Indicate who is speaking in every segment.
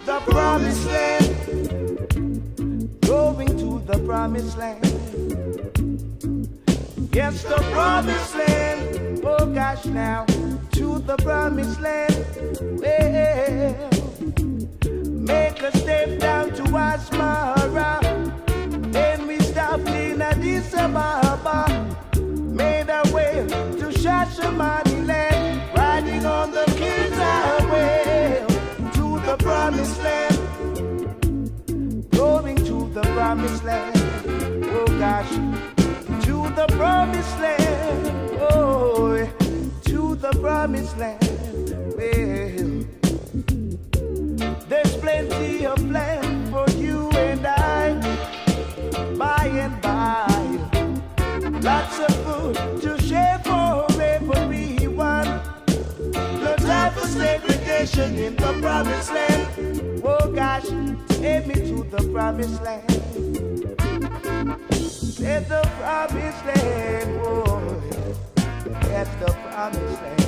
Speaker 1: the promised land. Going to the promised land. Yes, the promised land. Oh gosh, now to the promised land. Well, make a step down to Asmara. Then we stopped in Addis Ababa. Made our way to Shashamani land. Riding on the King's Highway to the promised land. Going to the promised land. Oh gosh, to the promised land. Oh, to the promised land. Well, there's plenty of land for you and I, by and by. Lots of food to share for everyone. No time for segregation in the promised land. Oh gosh, take me to the promised land. It's the promised land. Oh, that's the promised land.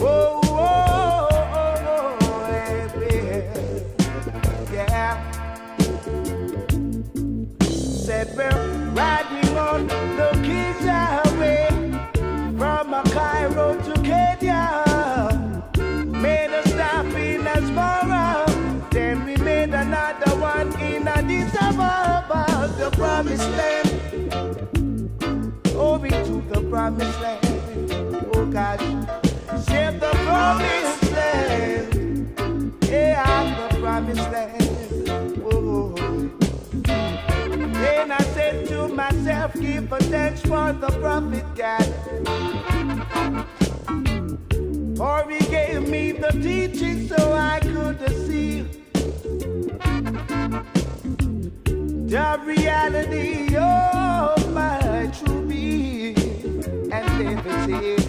Speaker 1: Oh, oh, oh, oh, yeah. Said we're riding on the King's Highway from Cairo to Kenya. Made a stop in Asmara, then we made another one in Addis Ababa. The promised land, going to the promised land. Oh gosh, say the promised land. Yeah, the promised land. Oh. Then I said to myself, give a thanks for the prophet God. For he gave me the teaching so I could see the reality of my true being. And David said,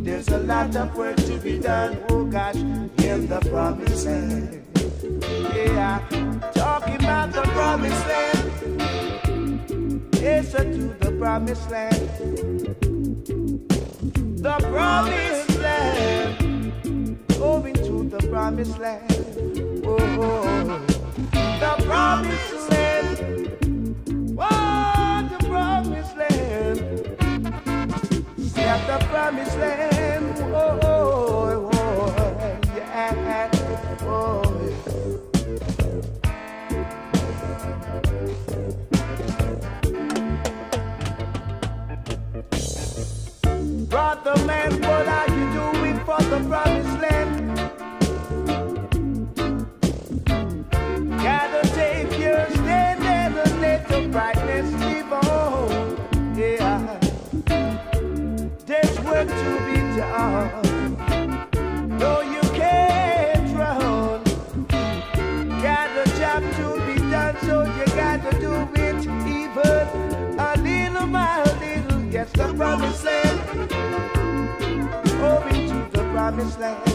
Speaker 1: there's a lot of work to be done, oh gosh, in the promised land. Yeah, talking about the promised land. Yes, to the promised land. The promised land. Going to the promised land. Oh, the promised land. Oh, the promised land. Yeah, the promised land. Oh, yeah. Oh, brother man, what are you doing for the promised land? Gotta take your stand and let the brightness live on. Yeah, there's work to be done. No, you can't run. Got a job to be done, so you gotta do it even a little by little. Yes, the promised land. Going to the promised land.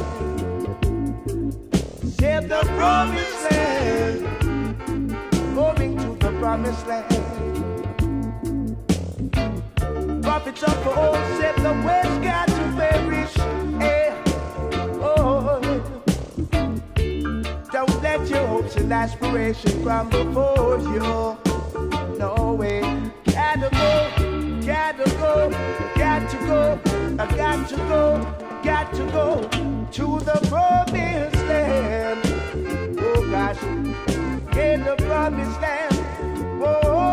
Speaker 1: Say the promised land. Going to the promised land. Prophets of old said the West got to perish. Hey, oh, don't let your hopes and aspirations crumble for you. No way. Gotta go, gotta go, got to go. I got to go to the promised land. Oh gosh, in the promised land. Oh,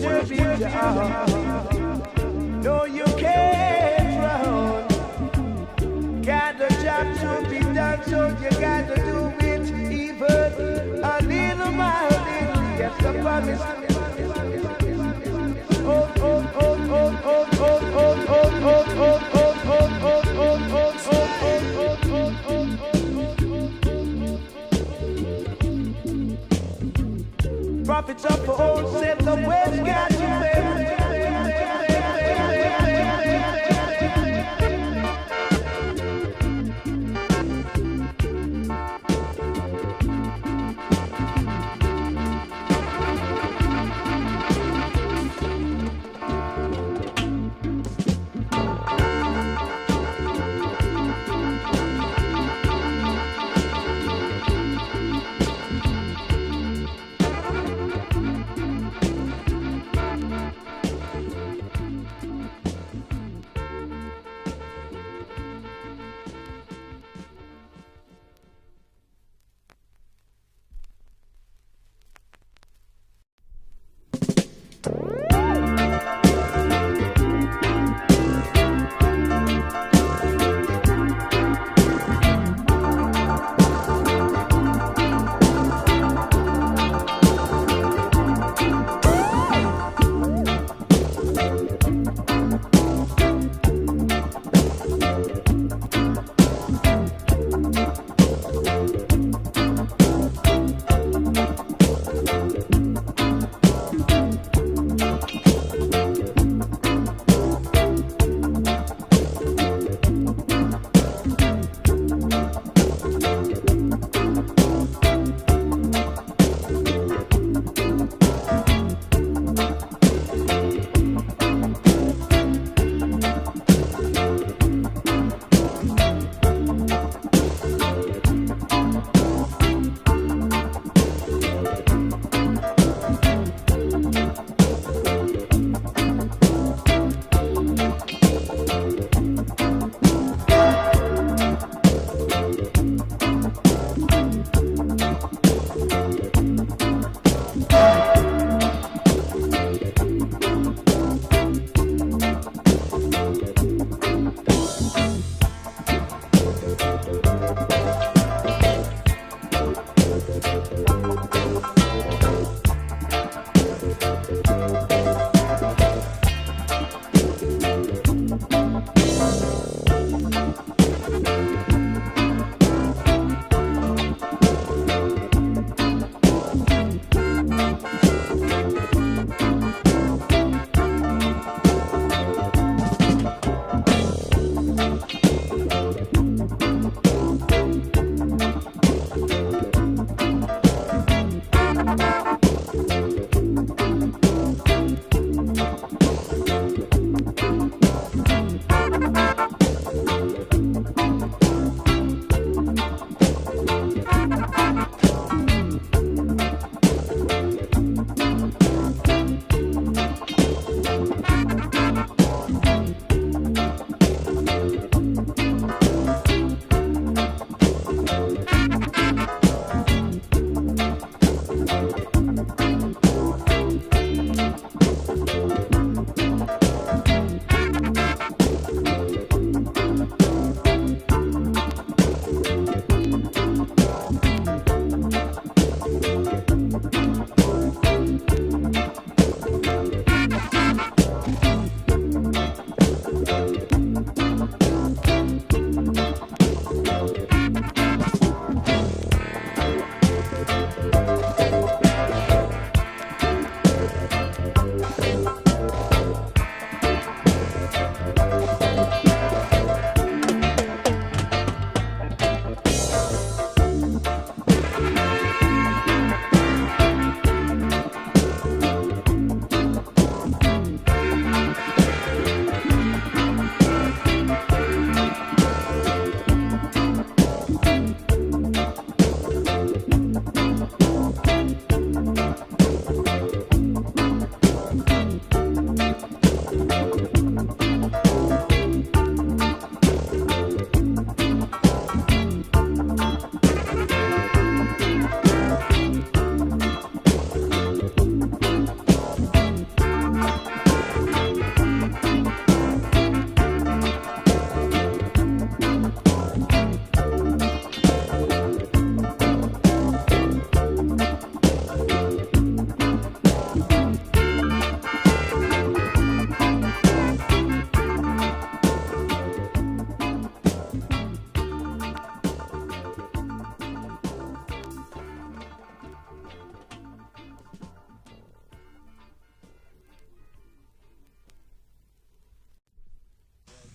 Speaker 1: to be done. No, you can't run. Got a job to be done, so you got to do it even a little by little. Yes, the promise. Oh, oh, oh, oh, oh, oh, oh, oh, oh, oh, oh, prophets of old said the West got to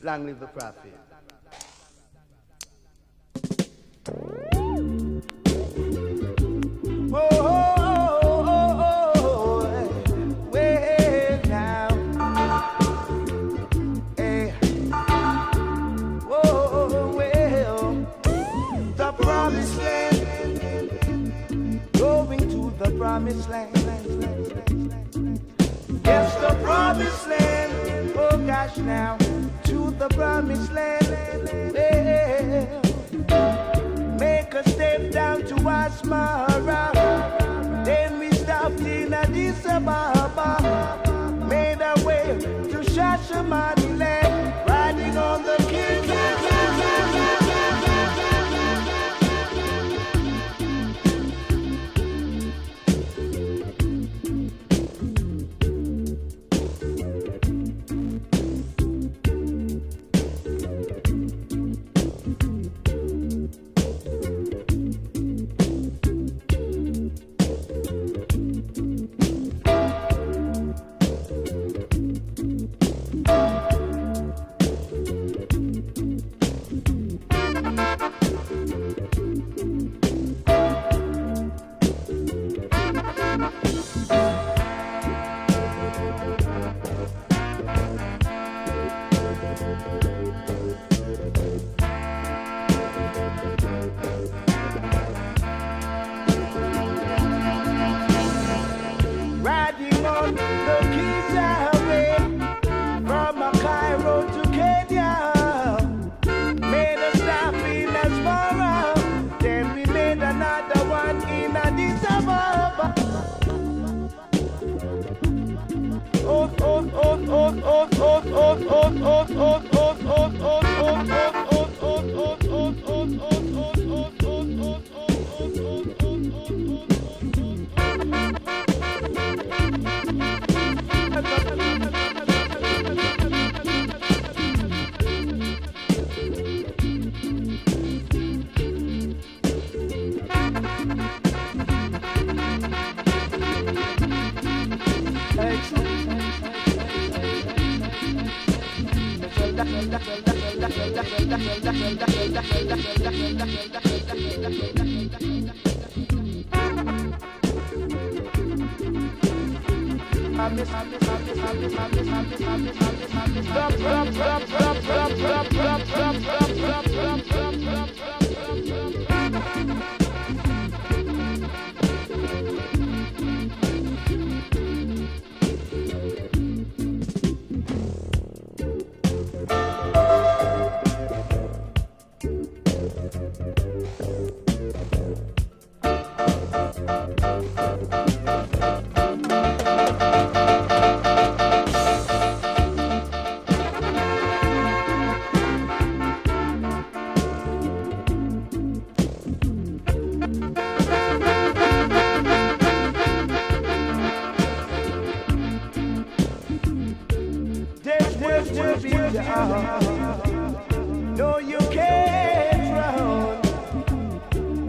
Speaker 1: Long live the prophet. Well now, hey, well, the promised land, going to the promised land. Yes, the promised land. Oh gosh, now to the promised land. Well, make a step down to Asmara. Then we stopped in Addis Ababa. Made our way to Shashamaniland, riding on the king. No, you can't run.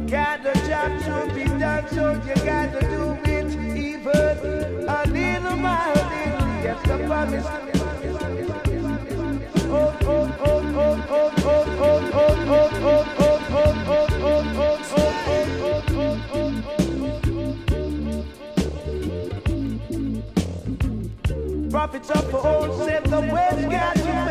Speaker 1: Got a job to be done, so you got to do it even a little while. Yes, the promise. Oh, oh, oh, oh, oh, oh, oh, oh, oh, oh, oh, oh, oh, oh, oh, prophets of old said the West got you